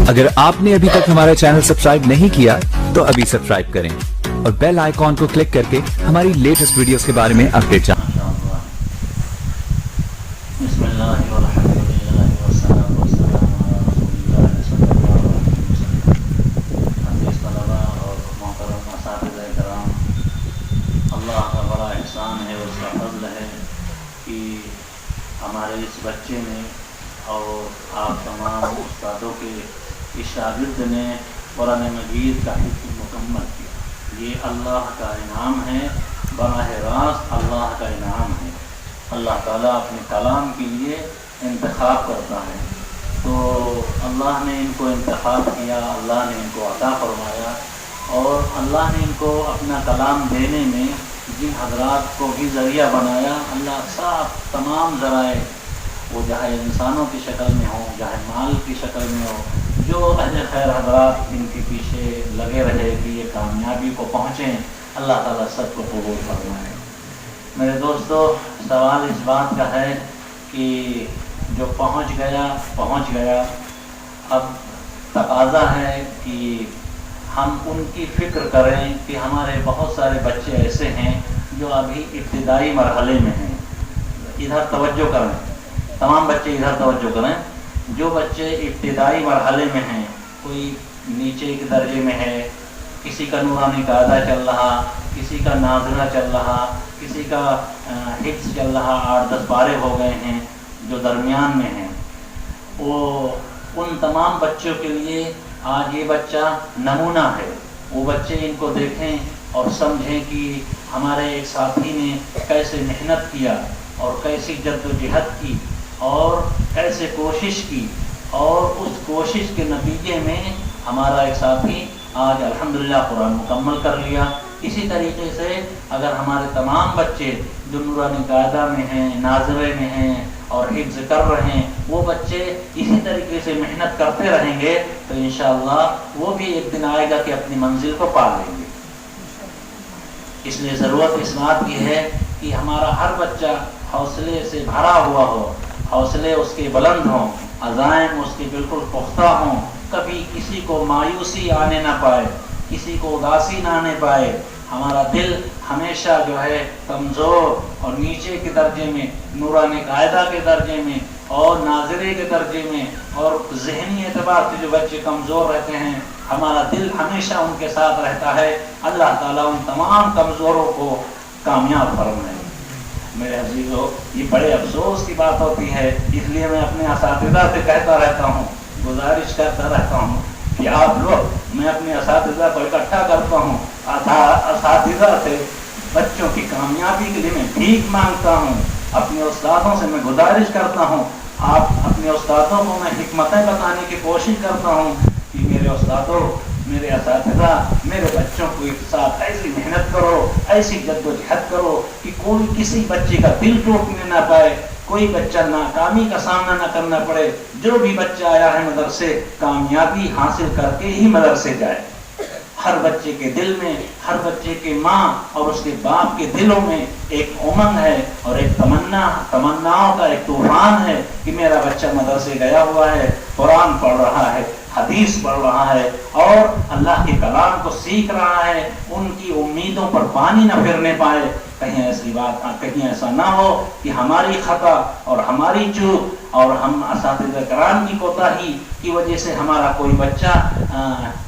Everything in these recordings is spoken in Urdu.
اگر آپ نے ابھی تک ہمارا چینل سبسکرائب نہیں کیا تو ابھی سبسکرائب کریں اور بیل آئیکن کو کلک کر کے ہماری لیٹسٹ ویڈیوز کے بارے میں اپڈیٹ جانیں۔ بسم اللہ والحمد للہ والصلاۃ والسلام علی رسول اللہ صلی اللہ علیہ وسلم۔ عزیز طلباء اور محترم اساتذہ کرام، اللہ کا بڑا احسان ہے، اس کا فضل ہے کہ ہمارے اس بچے نے اور آپ تمام استادوں کے اس شاگرد نے قرآن مجید کا حفظ مکمل کیا۔ یہ اللہ کا انعام ہے، براہ راست اللہ کا انعام ہے۔ اللہ تعالیٰ اپنے کلام کے لیے انتخاب کرتا ہے، تو اللہ نے ان کو انتخاب کیا، اللہ نے ان کو عطا فرمایا، اور اللہ نے ان کو اپنا کلام دینے میں جن حضرات کو بھی ذریعہ بنایا، اللہ صاف تمام ذرائع، وہ چاہے انسانوں کی شکل میں ہو، چاہے مال کی شکل میں ہو، جو اہل خیر حضرات ان کے پیچھے لگے رہے کہ یہ کامیابی کو پہنچیں، اللہ تعالیٰ سب کو قبول فرمائے۔ میرے دوستو، سوال اس بات کا ہے کہ جو پہنچ گیا، اب تقاضا ہے کہ ہم ان کی فکر کریں کہ ہمارے بہت سارے بچے ایسے ہیں جو ابھی ابتدائی مرحلے میں ہیں۔ ادھر توجہ کریں، تمام بچے ادھر توجہ کریں۔ جو بچے ابتدائی مرحلے میں ہیں، کوئی نیچے کے درجے میں ہے، کسی کا نورانی قاعدہ چل رہا، کسی کا ناظرہ چل رہا، کسی کا حفظ چل رہا، 8-10 پارے ہو گئے ہیں، جو درمیان میں ہیں، وہ ان تمام بچوں کے لیے آج یہ بچہ نمونہ ہے۔ وہ بچے ان کو دیکھیں اور سمجھیں کہ ہمارے ایک ساتھی نے کیسے محنت کیا اور کیسی جد و جہد کی اور کیسے کوشش کی، اور اس کوشش کے نتیجے میں ہمارا ایک ساتھی آج الحمدللہ قرآن مکمل کر لیا۔ اسی طریقے سے اگر ہمارے تمام بچے جو نورانی قاعدہ میں ہیں، ناظرے میں ہیں اور حفظ کر رہے ہیں، وہ بچے اسی طریقے سے محنت کرتے رہیں گے تو انشاءاللہ وہ بھی ایک دن آئے گا کہ اپنی منزل کو پا لیں گے۔ اس لیے ضرورت اس بات کی ہے کہ ہمارا ہر بچہ حوصلے سے بھرا ہوا ہو، حوصلے اس کے بلند ہوں، عزائم اس کے بالکل پختہ ہوں، کبھی کسی کو مایوسی آنے نہ پائے، کسی کو اداسی نہ آنے پائے۔ ہمارا دل ہمیشہ جو ہے کمزور اور نیچے کے درجے میں، نورانی قاعدہ کے درجے میں اور ناظرے کے درجے میں، اور ذہنی اعتبار سے جو بچے کمزور رہتے ہیں، ہمارا دل ہمیشہ ان کے ساتھ رہتا ہے۔ اللہ تعالیٰ ان تمام کمزوروں کو کامیاب فرمائے۔ میرے عزیزو، یہ بڑے افسوس کی بات ہوتی ہے، اس لیے میں اپنے اساتذہ سے کہتا رہتا ہوں، گزارش کرتا رہتا ہوں کہ آپ لوگ، میں اپنے اساتذہ کو اکٹھا کرتا ہوں، اساتذہ سے بچوں کی کامیابی کے لیے میں بھیک مانگتا ہوں، اپنے استادوں سے میں گزارش کرتا ہوں، آپ اپنے استادوں کو میں حکمتیں بتانے کی کوشش کرتا ہوں کہ میرے استادوں، میرے اساتذہ، میرے بچوں کو ایک ساتھ ایسی محنت کرو، ایسی جد و جہد کرو کہ کوئی کسی بچے کا دل ٹوٹنے نہ پائے، کوئی بچہ ناکامی کا سامنا نہ کرنا پڑے۔ جو بھی بچہ آیا ہے مدرسے، کامیابی حاصل کر کے ہی مدرسے جائے۔ ہر بچے کے دل میں، ہر بچے کے ماں اور اس کے باپ کے دلوں میں ایک امنگ ہے اور ایک تمناؤں کا ایک طوفان ہے کہ میرا بچہ مدرسے گیا ہوا ہے، قرآن پڑھ رہا ہے، حدیث پڑھ رہا ہے اور اللہ کے کلام کو سیکھ رہا ہے۔ ان کی امیدوں پر پانی نہ پھرنے پائے۔ کہیں ایسا نہ ہو کہ ہماری خطا اور ہماری چوک اور ہم اساتذہ کرام کی کوتاہی کی وجہ سے ہمارا کوئی بچہ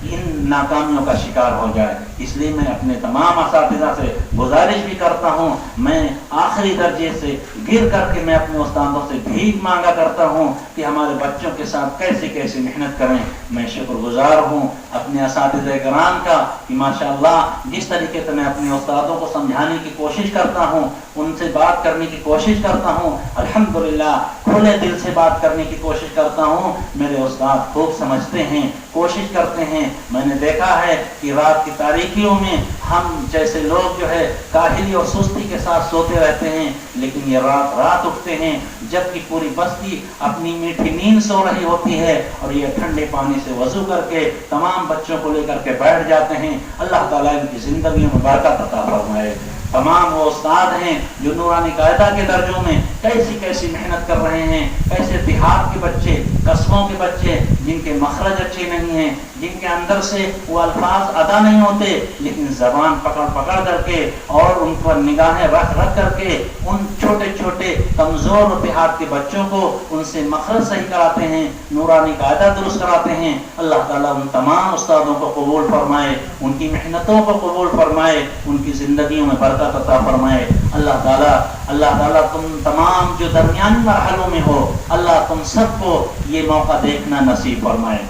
ان ناکامیوں کا شکار ہو جائے۔ اس لیے میں اپنے تمام اساتذہ سے گزارش بھی کرتا ہوں، میں آخری درجے سے گر کر کے میں اپنے استادوں سے بھیک مانگا کرتا ہوں کہ ہمارے بچوں کے ساتھ کیسے محنت کریں۔ میں شکر گزار ہوں اپنے اساتذہ کرام کا کہ ماشاءاللہ جس طریقے سے میں اپنے استادوں کو سمجھانے کی کوشش کرتا ہوں، ان سے بات کرنے کی کوشش کرتا ہوں، الحمدللہ کھلے دل سے بات کرنے کی کوشش کرتا ہوں، میرے استاد خوب سمجھتے ہیں، کوشش کرتے ہیں۔ میں نے دیکھا ہے کہ رات کی تاریکیوں میں ہم جیسے لوگ جو ہے کاہلی اور سستی کے ساتھ سوتے رہتے ہیں، لیکن یہ رات اٹھتے ہیں جبکہ پوری بستی اپنی میٹھی نیند سو رہی ہوتی ہے، اور یہ ٹھنڈے پانی سے وضو کر کے تمام بچوں کو لے کر کے بیٹھ جاتے ہیں۔ اللہ تعالیٰ ان کی زندگیوں میں برکت عطا فرمائے۔ تمام وہ استاد ہیں جو نورانی قاعدہ کے درجوں میں کیسی کیسی محنت کر رہے ہیں، کیسے دیہات کے بچے، قصبوں کے بچے جن کے مخرج اچھے نہیں ہیں، جن کے اندر سے وہ الفاظ ادا نہیں ہوتے، لیکن زبان پکڑ پکڑ کر کے اور ان پر نگاہیں رکھ رکھ کر کے ان چھوٹے چھوٹے کمزور دیہات کے بچوں کو ان سے مخرج صحیح کراتے ہیں، نورانی قاعدہ درست کراتے ہیں۔ اللہ تعالیٰ ان تمام استادوں کو قبول فرمائے، ان کی محنتوں کو قبول فرمائے، ان کی زندگیوں میں برکت عطا فرمائے۔ اللہ تعالیٰ تم تمام جو درمیانی مرحلوں میں ہو، اللہ تم سب کو یہ موقع دیکھنا نصیب فرمائے۔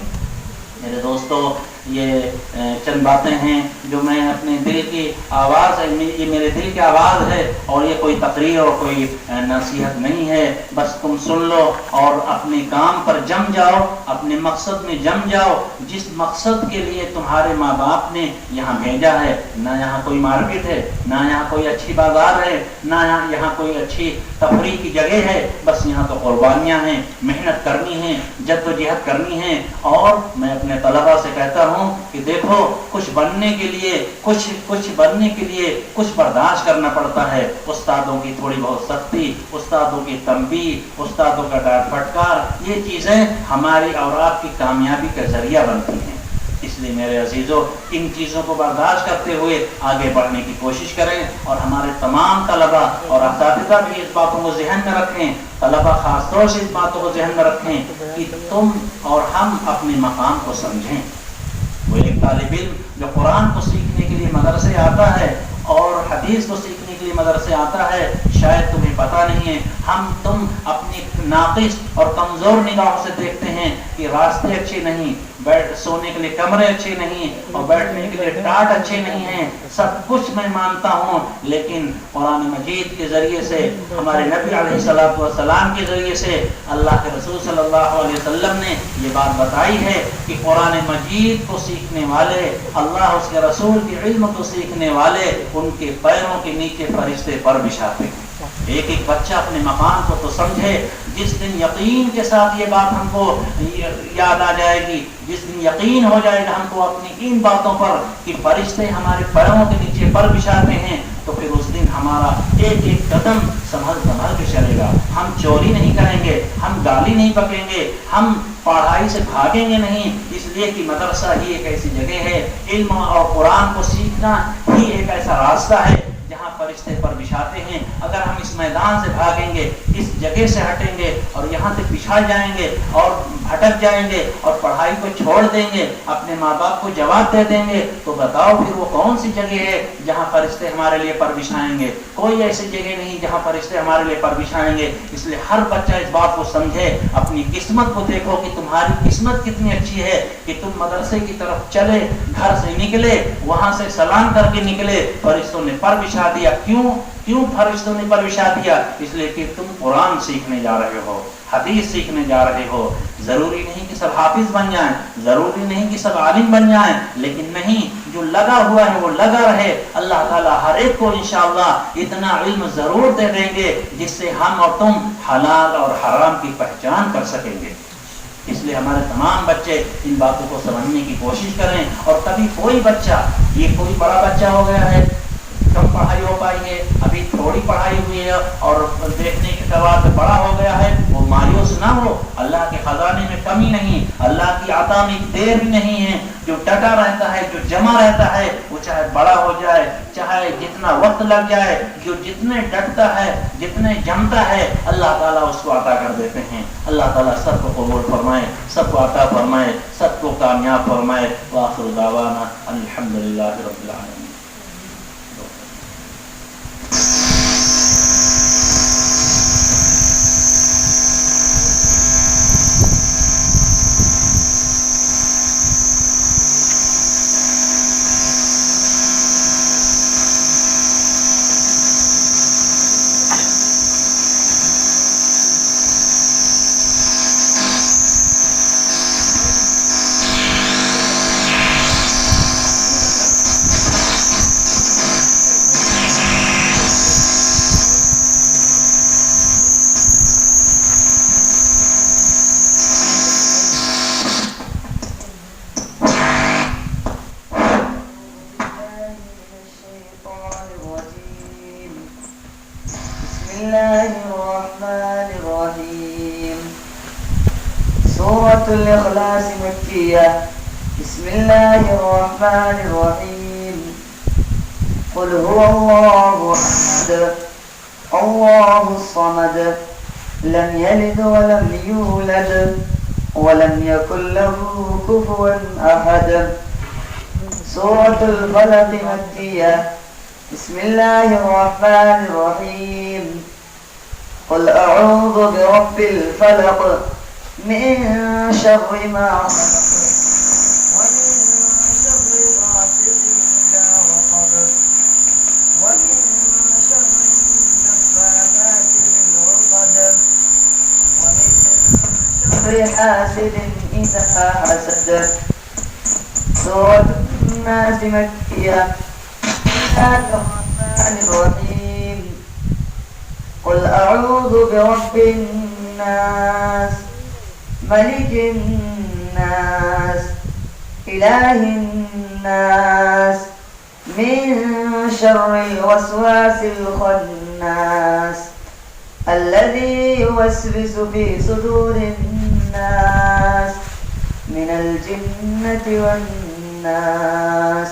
میرے دوستو، یہ چند باتیں ہیں جو میں اپنے دل کی آواز ہے، یہ میرے دل کی آواز ہے، اور یہ کوئی تقریر اور کوئی نصیحت نہیں ہے۔ بس تم سن لو اور اپنے کام پر جم جاؤ، اپنے مقصد میں جم جاؤ، جس مقصد کے لیے تمہارے ماں باپ نے یہاں بھیجا ہے۔ نہ یہاں کوئی مارکیٹ ہے، نہ یہاں کوئی اچھی بازار ہے، نہ یہاں کوئی اچھی تفریح کی جگہ ہے، بس یہاں تو قربانیاں ہیں، محنت کرنی ہے، جد و جہد کرنی ہے۔ اور میں اپنے طلباء سے کہتا ہوں کہ دیکھو، کچھ بننے کے لیے کچھ برداشت کرنا پڑتا ہے۔ استادوں کی تھوڑی بہت سختی، استادوں کی تنبیہ، استادوں کا ڈانٹ پھٹکار، یہ چیزیں ہماری اور آپ کی کامیابی کا ذریعہ بنتی ہیں۔ اس لیے میرے عزیزو، ان چیزوں کو برداشت کرتے ہوئے آگے بڑھنے کی کوشش کریں، اور ہمارے تمام طلباء اور اساتذہ بھی اس باتوں کو ذہن میں رکھیں، طلباء خاص طور سے اس باتوں کو ذہن میں رکھیں کہ تم اور ہم اپنے مقام کو سمجھیں۔ وہ ایک طالب علم جو قرآن کو سیکھنے کے لیے مدرسے آتا ہے اور حدیث کو سیکھنے کے لیے مدرسے آتا ہے، شاید تمہیں پتہ نہیں ہے، تم اپنی ناقص اور کمزور نگاہوں سے دیکھتے ہیں کہ راستے اچھے نہیں، سونے کے لیے کمرے اچھے نہیں، اور بیٹھنے کے لیے ٹاٹ اچھے نہیں ہیں۔ سب کچھ میں مانتا ہوں، لیکن قرآن مجید کے ذریعے سے، ہمارے نبی علیہ الصلوۃ والسلام کے ذریعے سے، اللہ کے رسول صلی اللہ علیہ وسلم نے یہ بات بتائی ہے کہ قرآن مجید کو سیکھنے والے، اللہ اس کے رسول کے علم کو سیکھنے والے، ان کے پیروں کے نیچے فرشتے پر بچھاتے ہیں۔ ایک ایک بچہ اپنے مقام کو تو سمجھے۔ جس دن یقین کے ساتھ یہ بات ہم کو یاد آ جائے گی، جس دن یقین ہو جائے گا ہم کو اپنی ان باتوں پر کہ فرشتے ہمارے پیروں کے نیچے پر بچھاتے ہیں، تو پھر اس دن ہمارا ایک ایک قدم سنبھل کے چلے گا۔ ہم چوری نہیں کریں گے، ہم گالی نہیں پکیں گے، ہم پڑھائی سے بھاگیں گے نہیں، اس لیے کہ مدرسہ ہی ایک ایسی جگہ ہے، علم اور قرآن کو سیکھنا ہی ایک ایسا راستہ ہے جہاں فرشتے پر بچھاتے ہیں۔ اگر ہم اس میدان سے بھاگیں گے، اس جگہ سے ہٹیں گے اور یہاں سے بچھا جائیں گے اور بھٹک جائیں گے اور پڑھائی کو چھوڑ دیں گے، اپنے ماں باپ کو جواب دے دیں گے، تو بتاؤ پھر وہ کون سی جگہ ہے جہاں فرشتے ہمارے لیے پر بچھائیں گے؟ کوئی ایسی جگہ نہیں جہاں فرشتے ہمارے لیے پر بچھائیں گے۔ اس لیے ہر بچہ اس بات کو سمجھے، اپنی قسمت کو دیکھو کہ تمہاری قسمت کتنی اچھی ہے کہ تم مدرسے کی طرف چلے، گھر سے نکلے، وہاں سے سلام کر کے نکلے، فرشتوں نے پر بچھا دیا۔ کیوں فرشتوں نے پر بچھا دیا؟ اس لیے کہ تم قرآن سیکھنے جا رہے ہو، حدیث سیکھنے جا رہے ہو۔ ضروری نہیں کہ سب حافظ بن جائیں، ضروری نہیں کہ سب عالم بن جائیں، لیکن نہیں، جو لگا ہوا ہے وہ لگا رہے۔ اللہ تعالیٰ ہر ایک کو انشاءاللہ اتنا علم ضرور دے دیں گے جس سے ہم اور تم حلال اور حرام کی پہچان کر سکیں گے۔ اس لیے ہمارے تمام بچے ان باتوں کو سمجھنے کی کوشش کریں، اور تبھی کوئی بچہ، یہ کوئی بڑا بچہ ہو گیا ہے، کم پڑھائی ہو پائی ہے، ابھی تھوڑی پڑھائی ہوئی ہے اور دیکھنے کے بعد بڑا ہو گیا ہے، وہ مایوس نہ ہو۔ اللہ کے خزانے میں کمی نہیں، اللہ کی عطا میں دیر بھی نہیں ہے۔ جو ڈٹا رہتا ہے، جو جمع رہتا ہے، وہ چاہے بڑا ہو جائے، چاہے جتنا وقت لگ جائے، جو جتنے ڈٹتا ہے، جتنے جمتا ہے، اللہ تعالیٰ اس کو عطا کر دیتے ہیں۔ اللہ تعالیٰ سب کو قبول فرمائے، سب کو عطا فرمائے، سب کو کامیاب فرمائے۔ وآخر دعوانا الحمدللہ رب العالمین۔ مكية. بسم الله الرحمن الرحيم. قل هو الله أحد الله الصمد لم يلد ولم يولد ولم يكن له كفوا أحد. سورة الفلق مكية. بسم الله الرحمن الرحيم. قل أعوذ برب الفلق من شر ما خلق ومن شر غاسق إذا وقب ومن شر النفاثات في العقد ومن شر حاسد إذا حسد. سورة الناس مكية. بسم الله الرحمن الرحيم. قل أعوذ برب الناس ملك الناس إله الناس من شر الوسواس الخناس الذي يوسوس في صدور الناس من الجنة والناس.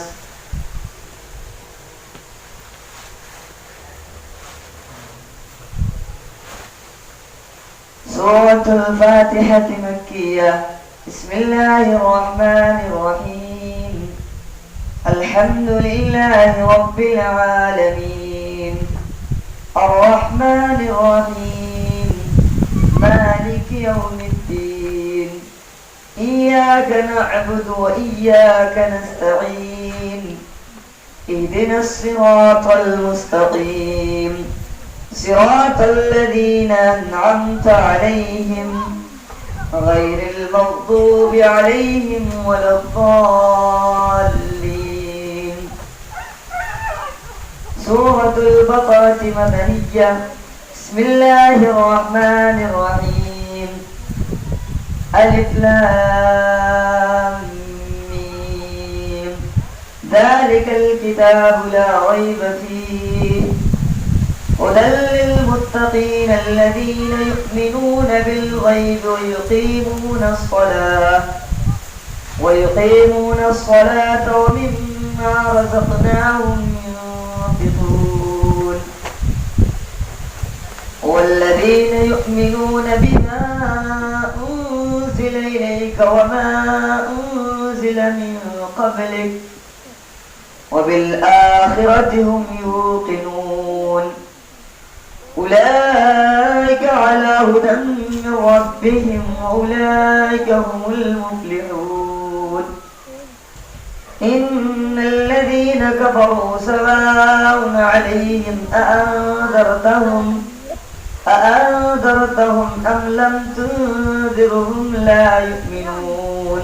سورة الفاتحة مكية. بسم الله الرحمن الرحيم. الحمد لله رب العالمين الرحمن الرحيم مالك يوم الدين إياك نعبد وإياك نستعين اهدنا الصراط المستقيم صراط الذين أنعمت عليهم غير المغضوب عليهم ولا الضالين. سورة البقرة مدنية. بسم الله الرحمن الرحيم. ألف لام ميم. ذلك الكتاب لا ريب فيه هدى للمتقين الذين يؤمنون بالغيب ويقيمون الصلاة ومما رزقناهم ينفقون والذين يؤمنون بما أنزل إليك وما أنزل من قبلك وبالآخرة هم يوقنون أولئك على هدى من ربهم وأولئك هم المفلحون. إن الذين كفروا سواء عليهم أأنذرتهم أم لم تنذرهم لا يؤمنون.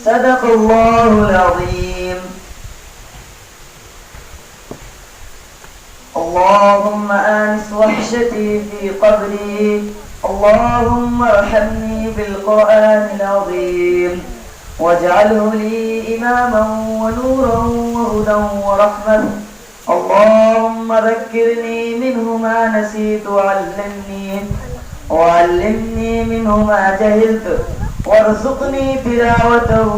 صدق الله العظيم. اللهم آنس وحشتي في قبري اللهم ارحمني بالقرآن العظيم واجعله لي إماما ونورا وهدى ورحمة. اللهم ذكرني منه ما نسيت وعلمني منه ما جهلت وارزقني تلاوته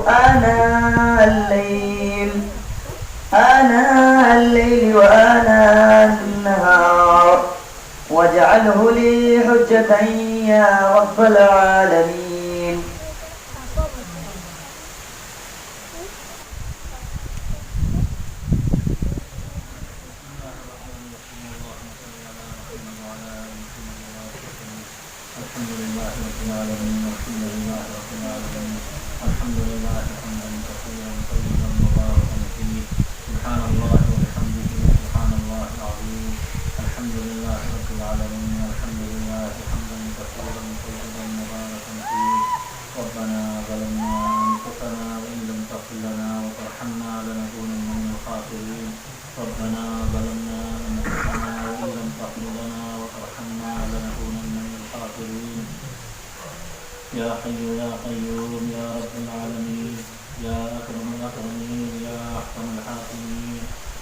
آناء الليل وآناء النهار واجعله لي حجة يا رب العالمين. الحمد لله رب العالمين الحمد لله رب العالمين الحمد لله حمدا كثيرا طيبا مباركا فيه سبحان الله وبحمده سبحان الله العظيم. الحمد لله رب العالمين الحمد لله حمدا كثيرا طيبا مباركا فيه. ربنا ظلمنا أنفسنا وإن لم تغفر لنا وترحمنا لنكونن من الخاسرين. ربنا ظلمنا أنفسنا وإن لم تغفر لنا وترحمنا لنكونن من الخاسرين. يا حي يا قيوم يا رب العالمين يا أكرم الأكرمين يا أحكم الحاكمين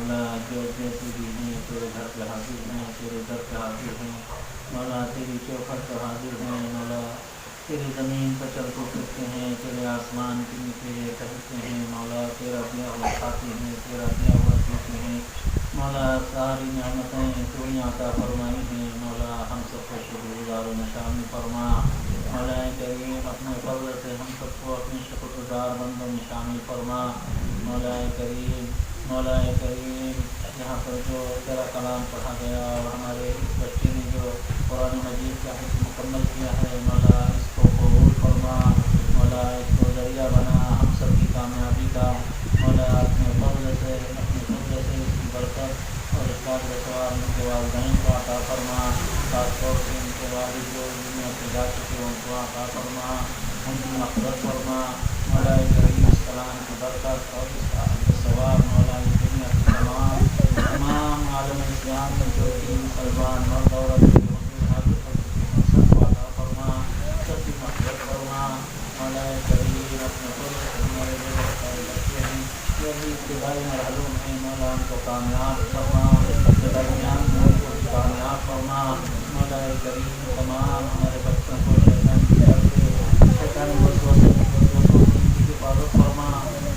مولا جو جیسے بھی ہیں تیرے گھر پہ حاضر ہیں، تیرے در پہ حاضر ہیں مولا، تیری چوکھٹ پہ حاضر ہیں مولا، تیری زمین پر چلتے پھرتے ہیں، تیرے آسمان کے نیچے ٹہلتے ہیں مولا، تیرا دیا ہوا کھاتے ہیں، تیرا دیا ہوا پیتے ہیں مولا، ساری نعمتیں تو ہی عطا فرمائی ہیں مولا، ہم سب کو شکر گزار و نشانی فرما مولا کریم، اپنے فضل سے ہم سب کو اپنے شکر گزار بند و نشانی فرما مولا کریم یہاں پر جو تیرا کلام پڑھا گیا اور ہمارے اس بچے نے جو قرآن مجید کا حفظ مکمل کیا ہے مولا، اس کو قبول فرما مولا، اس کو ذریعہ بنا ہم سب کی کامیابی کا مولا، اپنے فضل سے اس کی برکت اور اس بات کا ثواب ان کے والدین کو عطا فرما، خاص طور سے ان کے والد جو دنیا سے جا چکے ان کو عطا فرما، ان کی مغفرت فرما مولا کریم، اس کلام کی برکت اور اس کا ثواب مولا دنیا کے تمام عالم اسلام میں جو کہ مسلمان مرد عورت سب کو عطا فرما، سب کی مغفرت فرما مولا کریم، اپنے فضل سے ہمارے جو بچے ہیں جو بھی ابتدائی مرحلوں میں مولا ان کو کامیاب فرما، درمیان میں ان کو کامیاب فرما مولا کریم، تمام ہمارے بچوں کو شیطان وسوسے کی حفاظت فرما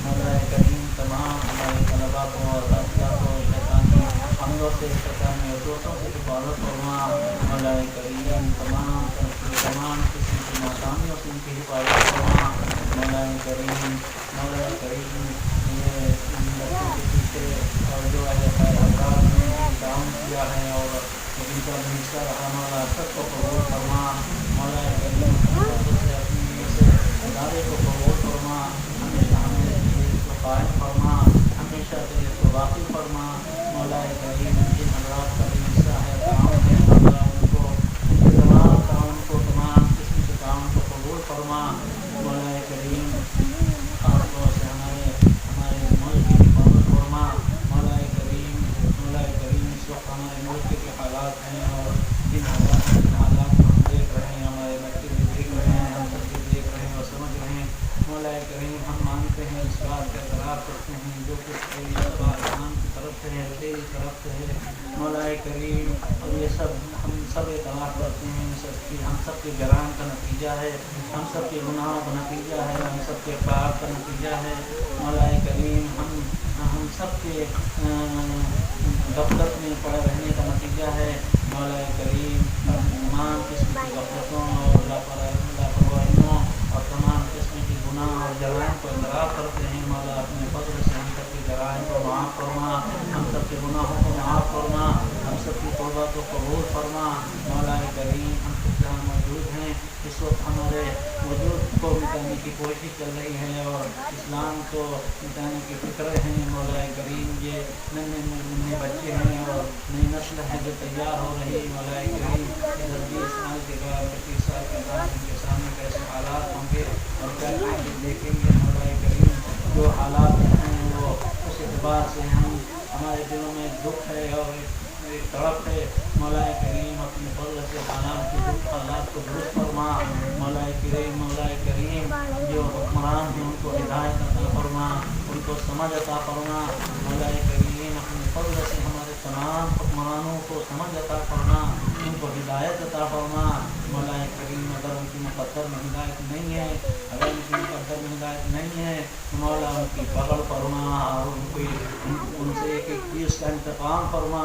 مولا کریم، تمام ہمارے طلباء کو اور اساتذہ کو شیطانی حملوں سے، شیطانی وسوسوں سے حفاظت فرما مولا کریم، تمام قسم کی ناکامیوں سے ان کی حفاظت فرما مولا کریم، یہ بچوں کے پیچھے اور جو خیر افراد نے تعاون کیا ہے اور ان کا بھی حصہ رہا مولا، سب کو قبول فرما مولا کریم، سے اپنی سے ادارے کو قبول فرما، ہمیشہ ہمیں کو قائم فرما، ہمیشہ تیرے کو واقف فرما مولا کریم، جن حضرات کا بھی حصہ ہے تعاون ہے مولا، ان کو ان کے تمام تعاون کو، تمام قسم کے تعاون کو قبول فرما مولا کریم، خاص طور سے ہمارے ملک کی حفاظت فرما مولا کریم، اس وقت ہمارے ملک کے حالات ہیں اور جن حالات کو ہم دیکھ رہے ہیں، ہمارے بچے بھی دیکھ رہے ہیں، ہم سب بھی دیکھ رہے ہیں اور سمجھ رہے ہیں مولا کریم، ہم مانتے ہیں، اس بات کا اعتراف کرتے ہیں جو کچھ تیری آسمان کی طرف سے ہے، تیری طرف سے ہے مولا کریم، اور یہ سب ہم سب اعتراف کرتے ہیں، ہم سب کے جرائم کا نتیجہ ہے، ہم سب کے گناہوں کا نتیجہ ہے، ہم سب کے پاپ کا نتیجہ ہے مولا کریم، ہم سب کے غفلت میں پڑے رہنے کا نتیجہ ہے مولا کریم، تمام قسم کی غفلتوں اور لاپرواہیوں اور تمام قسم کی گناہ اور جرائم کو اعتراف کرتے ہیں مولا، اپنے فضل سے ہم سب کے جرائم کو معاف فرما، ہم سب کے گناہوں کو معاف فرما، ہم سب کی توبہ کو قبول فرما مولا کریم، ہم سب جہاں موجود ہیں اس وقت ہمارے وجود کو مٹانے کی کوشش چل رہی ہے اور اسلام کو مٹانے کی فکریں ہیں مولا کریم، یہ نئے بچے ہیں اور نئی نسل ہے جو تیار ہو رہی مولا کریم، 20 سال کے بعد 25 سال کے بعد ان کے سامنے کیسے حالات ہوں گے اور کیا دیکھیں گے مولا کریم، جو حالات ہیں وہ اس اعتبار سے ہمارے دلوں میں دکھ ہے اور ایک تڑپ ہے مولا کریم، اپنے فضل سے حالات کو درست فرما مولا کریم، جو حکمران ہیں ان کو ہدایت عطا فرما، ان کو سمجھ عطا فرما مولا کریم، اپنے فضل سے ہمارے تمام حکمرانوں کو سمجھ عطا فرما، ان کو ہدایت عطا فرما مولا کریم، اگر ان کی مقدر میں ہدایت نہیں ہے، اگر ان کی مقدر میں ہدایت نہیں ہے مولا ان کی پکڑ فرما اور ان سے ایک چیز کا انتقام فرما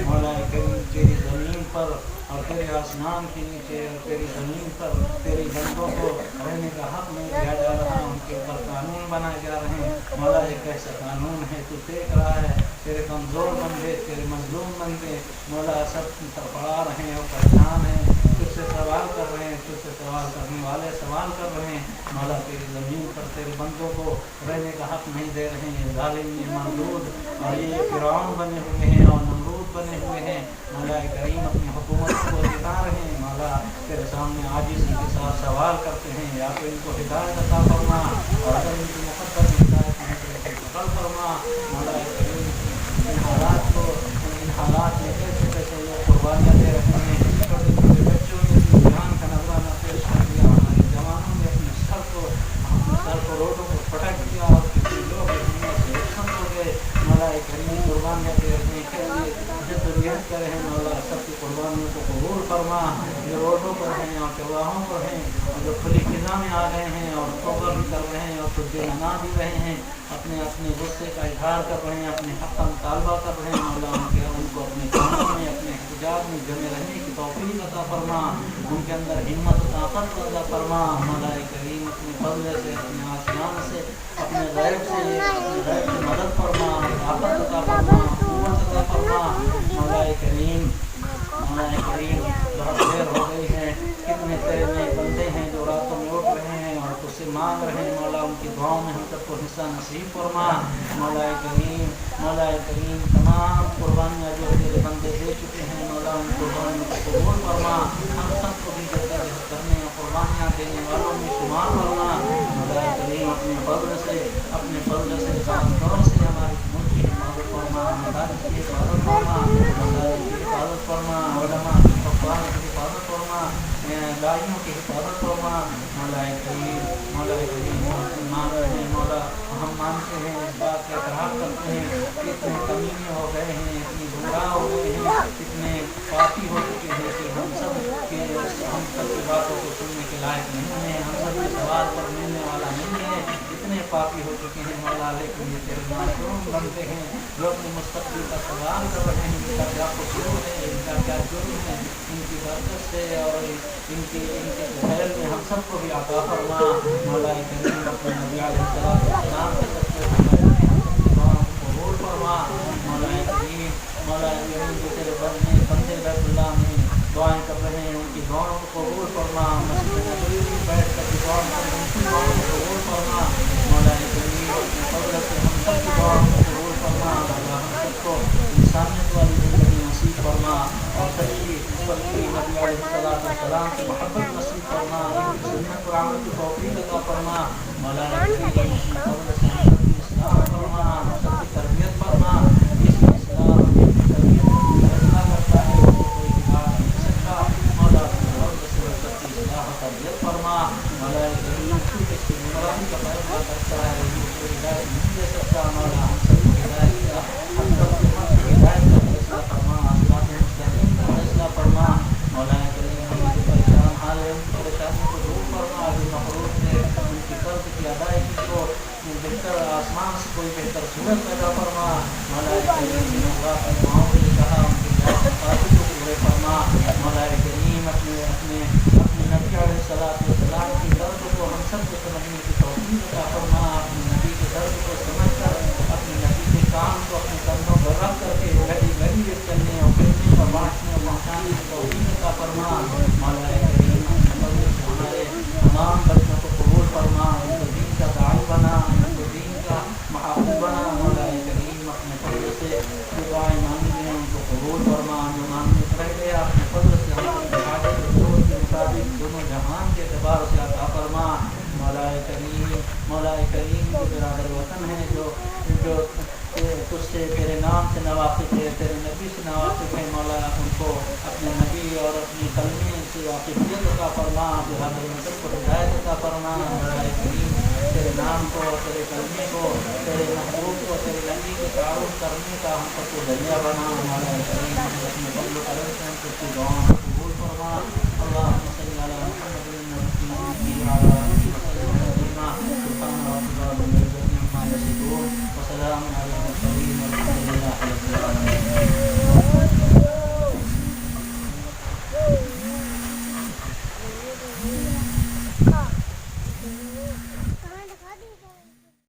مولا کریم، تیری زمین پر اور تیرے آسمان کے نیچے اور تیری زمین پر تیری بندوں کو رہنے کا حق نہیں دیا جا رہا، ان کے اوپر قانون بنائے جا رہے ہیں مولا، یہ کیسا قانون ہے تو دیکھ رہا ہے، تیرے کمزور بندے، تیرے مظلوم بندے مولا سب تڑپڑا رہے ہیں اور پریشان ہیں، تجھ سے سوال کر رہے ہیں، تجھ سے سوال کرنے والے سوال کر رہے ہیں مولا، تیری زمین پر تیرے بندوں کو رہنے کا حق نہیں دے رہے ہیں، ظالم یہ مردود اور یہ فرعون بنے ہوئے ہیں اور نمرود بنے ہوئے ہیں مولا کریم، اپنی حکومت کو جتا رہے ہیں مولا، تیرے سامنے عاجزی کے ساتھ سوال کرتے ہیں، یا تو ان کو ہدایت عطا فرما اور اگر ان کی مقدر میں ہدایت نہیں تو ان کو پکڑ فرما مولا کریم، ان حالات میں کیسے کیسے یہ قربانیاں دے رہے ہیں، چھوٹے چھوٹے بچوں نے اپنی جان کا نذرانہ پیش کر دیا، ہمارے جوانوں نے اپنے سر کو روڈوں کو پٹک دیا اور کسی لوگ دنیا سے ختم ہو گئے مولا کریم، قربانیاں کرے ہیں مولا سب کی قربانیوں کو قبول فرما. جو روڈوں پر ہیں اور چوراہوں پر ہیں اور جو کھلی فضا میں آ گئے ہیں اور توبہ بھی کر رہے ہیں اور تجھے منا بھی رہے ہیں, اپنے اپنے غصے کا اظہار کر رہے ہیں, اپنے حق کا مطالبہ کر رہے ہیں مولا ان کو اپنے کاموں میں اپنے احتجاج میں جمے رہنے کی توفیق عطا فرما. ان کے اندر ہمت و طاقت عطا فرما مولا کریم. اپنے فضل سے اپنے آسمان سے اپنے غیب سے مدد فرما, طاقت عطا فرما, قوت عطا فرما مولا کریم. مولا کریم بہت دیر ہو گئی ہے, کتنے تیرے نئے بندے ہیں جو راتوں میں اٹھ رہے ہیں اور تجھ سے مانگ رہے ہیں مولا. ان کی دعاؤں میں ہم سب کو حصہ نصیب فرما مولا کریم. مولا کریم تمام قربانیاں جو تیرے بندے دے چکے ہیں مولا ان قربانیوں کو قبول فرما. ہم سب کو بھی جدوجہد کرنے اور قربانیاں دینے والوں میں شمار فرما مولا کریم. اپنے فضل سے خاص طور سے ہماری ملک کی حفاظت فرما, مدارس کی حفاظت فرما, مساجد کی حفاظت فرما, علماء کی حفاظت فرما, داعیوں کی حفاظت فرما مولا کریم. مولا کریم ہم مان رہے ہیں مولا, ہم مانتے ہیں اس بات کا اقرار کرتے ہیں کہ اتنے کمینے ہو گئے ہیں, اتنی گمراہ ہو گئے ہیں, اتنے پاپی ہو چکے ہیں کہ ہم سب کی باتوں کو سننے کے لائق نہیں ہیں, ہم سب کے سوال پر ملنے والا نہیں ہے. اتنے پاپی ہو چکے ہیں مولا, لیکن یہ تیرے معصوم بنتے ہیں جو اپنے مستقبل کا سوال کر رہے ہیں. ان کا کیا قصور ہے, ان کا کیا جرم ہے, ان کی برکت سے اور ان کے خیر میں ہم سب کو بھی عطا فرما مولا کریم. اپنے نبی علیہ السلام کے قبول فرما مولا کریم. مولا کریم جو تیرے بندے بیت اللہ میں دعائیں کر رہے ہیں ان کی دعاؤں کو قبول فرما. مسجد نبوی میں بیٹھ کر کی دعاؤں کو قبول فرما مولا کریم. اپنے فضل سے ہم سب کی دعاؤں کو قبول فرما. اللہ ہم سب کو انسانیت والی زندگی نصیب فرما اور سچی نبی علیہ السلام کی محبت نصیب فرما. ان کی سنت پر عمل کی توفیق عطا فرما مولا کریم. اپنے فضل سے ہم سب کی اصلاح فرما, ہم سب کی تربیت فرما. اس کی اصلاح تربیت فیصلہ کرتا ہے وہ کوئی بگاڑ نہیں سکتا مولا. اپنے فضل سے ہم سب کی اصلاح تربیت فرما مولا کریم. اس کی گمراہی کا فیصلہ کرتا ہے وہ کوئی ہدایت نہیں دے سکتا مولا. ہم سب کی ہدایت کا, ہم سب کی ہدایت کا فیصلہ فرما, صراط مستقیم کا فیصلہ فرما مولا کریم. ہم جو پریشان حال ہے ان کی پریشانیوں کو دور فرما. جو مقروض ہے ان کی قرض کی ادائیگی کو بہتر آسمان سے کوئی بہتر صورت پیدا فرما مولا کریم. جن اللہ کی دعاؤں کے لیے کہا ان کی حفاظت کو پورے فرما مولا کریم. اپنے نبی علیہ السلام کی درد کو ہم سب کو سمجھنے کی توفیق عطا فرما. اپنے نبی کے درد کو سمجھ کر اپنے نبی کے کام کو اپنے کندھوں پر رکھ کر کے گلی گلی چلنے اور پھرنے اور بانٹنے اور پہنچانے کی توفیق عطا فرما مولا کریم. ہمارے تمام بچوں کو قبول فرما, ان کو دین کا داعی بنا, ان کو دین کا محافظ بنا مولا کریم. اپنے فضل سے جو دعائیں مانگی ہیں ان کو قبول فرما. جو مانگنے رہ گیا اپنے فضل سے ہم کو حاجت ضرورت کے مطابق دونوں جہان کے اعتبار سے عطا فرما مولا کریم. مولا کریم جو برادر وطن ہیں جو تجھ سے تیرے نام سے نواقف ہے, تیرے نبی سے نواقف ہے مولا, ان کو اپنے نبی اور اپنی کلمے سے واقفیت عطا فرما. جو ہر مطلب کو ہدایت عطا فرما مولا کریم. تیرے نام کو, تیرے کلمے کو, تیرے محبوب کو, تیرے نبی کو تعارف کرنے کا ہم سب کو ذریعہ بنا مولا کریم. اپنے فضل و کرم سے ہم سب کی دعاؤں کو قبول فرما. اللہم صلی علی محمد وعلی آلہ وسلام علی المرسلین والحمد للہ رب العالمین.